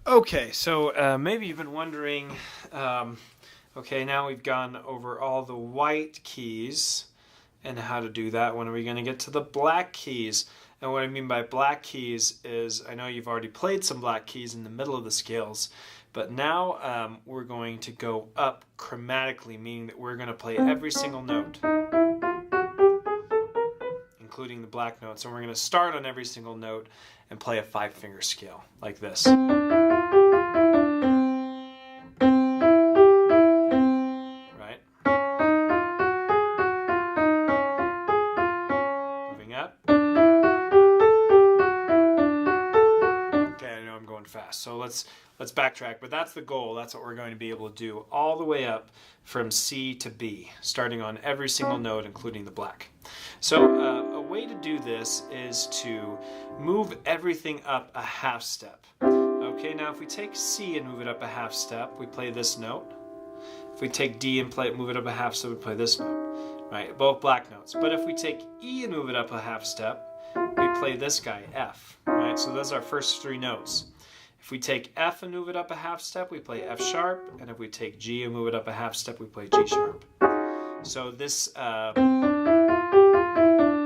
Okay, so maybe you've been wondering, okay, now we've gone over all the white keys and how to do that. When are we going to get to the black keys? And what I mean by black keys is, I know you've already played some black keys in the middle of the scales, but now we're going to go up chromatically, meaning that we're going to play every single note, including the black notes. And we're going to start on every single note and play a 5-finger scale, like this. Right? Moving up. Okay, I know I'm going fast, so let's backtrack, but that's the goal. That's what we're going to be able to do all the way up from C to B, starting on every single note, including the black. So a way to do this is to move everything up a half step. Okay, now if we take C and move it up a half step, we play this note. If we take D and move it up a half step, we play this note. Right, both black notes. But if we take E and move it up a half step, we play this guy, F. Right, so those are our first 3 notes. If we take F and move it up a half step, we play F sharp, and if we take G and move it up a half step, we play G sharp. So this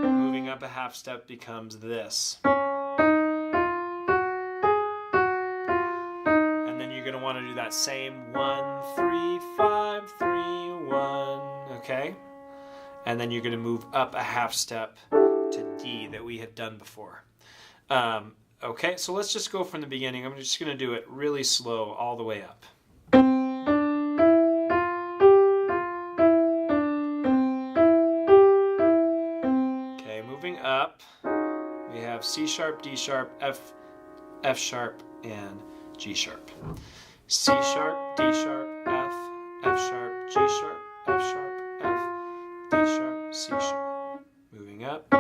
moving up a half step becomes this. And then you're going to want to do that same 1, 3, 5, 3, 1, okay? And then you're going to move up a half step to D that we had done before. Okay, so let's just go from the beginning. I'm just going to do it really slow all the way up. Okay, moving up, we have C sharp, D sharp, F sharp, and G sharp. C sharp, D sharp, F sharp, G sharp, F sharp, F, D sharp, C sharp. Moving up.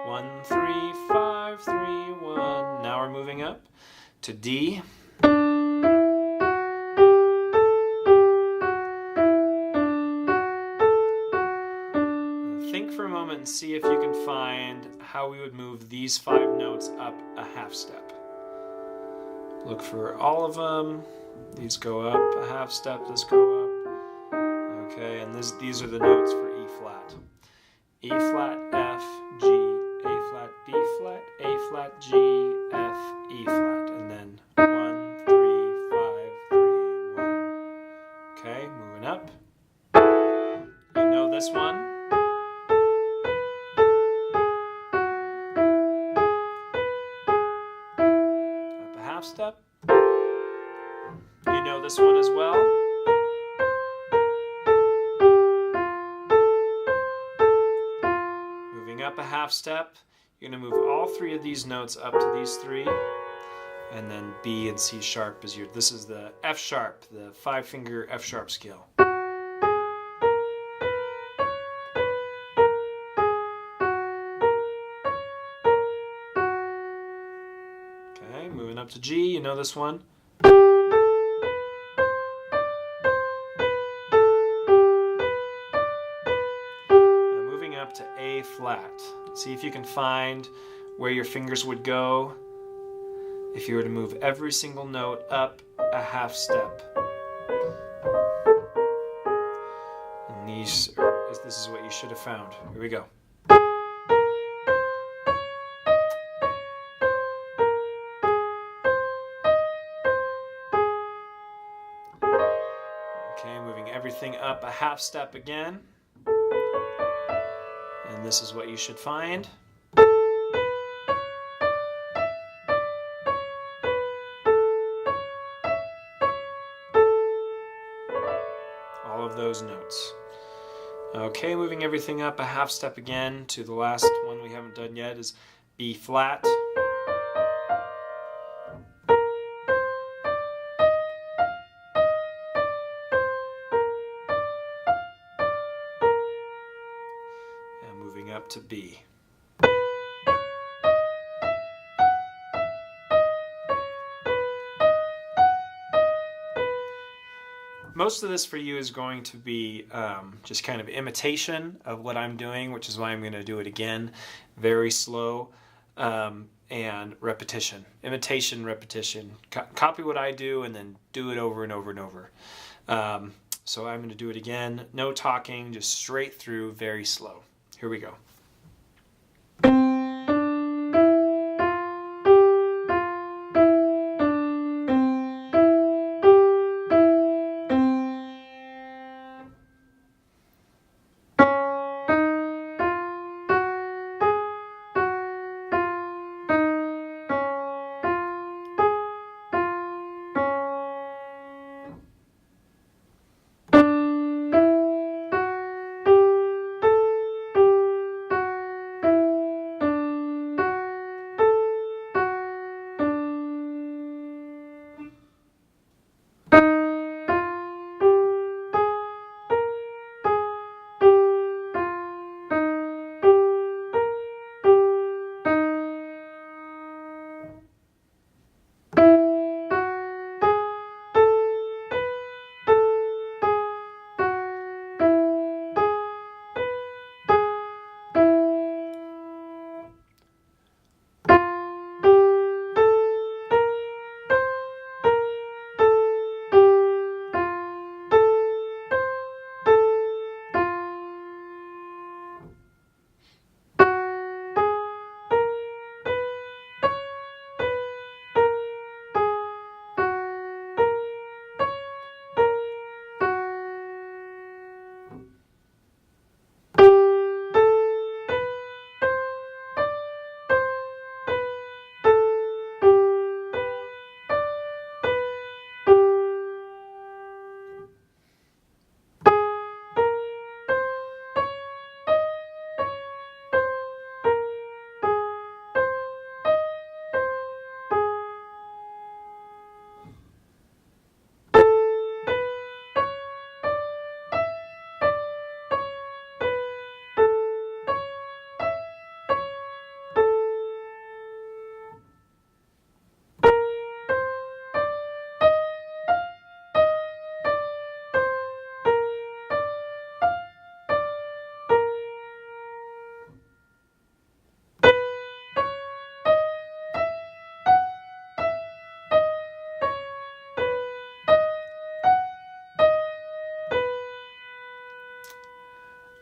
1, 3, 5, 3, 1. Now we're moving up to D. Think for a moment and see if you can find how we would move these 5 notes up a half step. Look for all of them. These go up a half step, this go up. Okay, and these are the notes for E flat. E flat, F, G, A flat, B flat, A flat, G, F, E flat, and then 1, 3, 5, 3, 1. Okay, moving up. You know this one. Up a half step. You know this one as well. Up a half step, you're going to move all 3 of these notes up to these 3, and then B and C sharp is this is the F sharp, the 5-finger F sharp scale. Okay, moving up to G, you know this one. To A flat. See if you can find where your fingers would go if you were to move every single note up a half step. And this is what you should have found. Here we go. Okay, moving everything up a half step again. And this is what you should find. All of those notes. Okay, moving everything up a half step again to the last one we haven't done yet is B flat. Moving up to B. Most of this for you is going to be just kind of imitation of what I'm doing, which is why I'm going to do it again very slow. and repetition, imitation, repetition. Copy what I do and then do it over and over and over. So I'm going to do it again. No talking, just straight through, very slow. Here we go.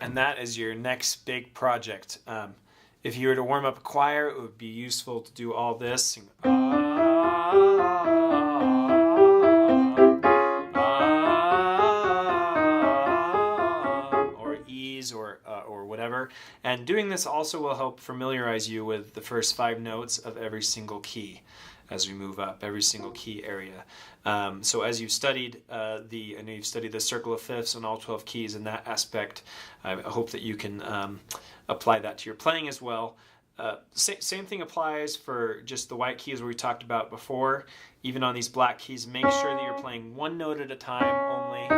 And that is your next big project. If you were to warm up a choir, it would be useful to do all this. Sing, or E's or whatever. And doing this also will help familiarize you with the first 5 notes of every single key as we move up, every single key area. So as you've studied I know you've studied the circle of fifths and all 12 keys in that aspect. I hope that you can apply that to your playing as well. Same thing applies for just the white keys where we talked about before. Even on these black keys, make sure that you're playing one note at a time only.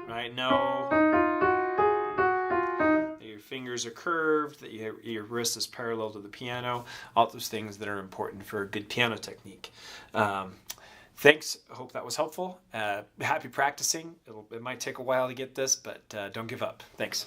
Right? No. Your fingers are curved, that your wrist is parallel to the piano, all those things that are important for a good piano technique. Thanks. I hope that was helpful. Happy practicing. It might take a while to get this, but don't give up. Thanks.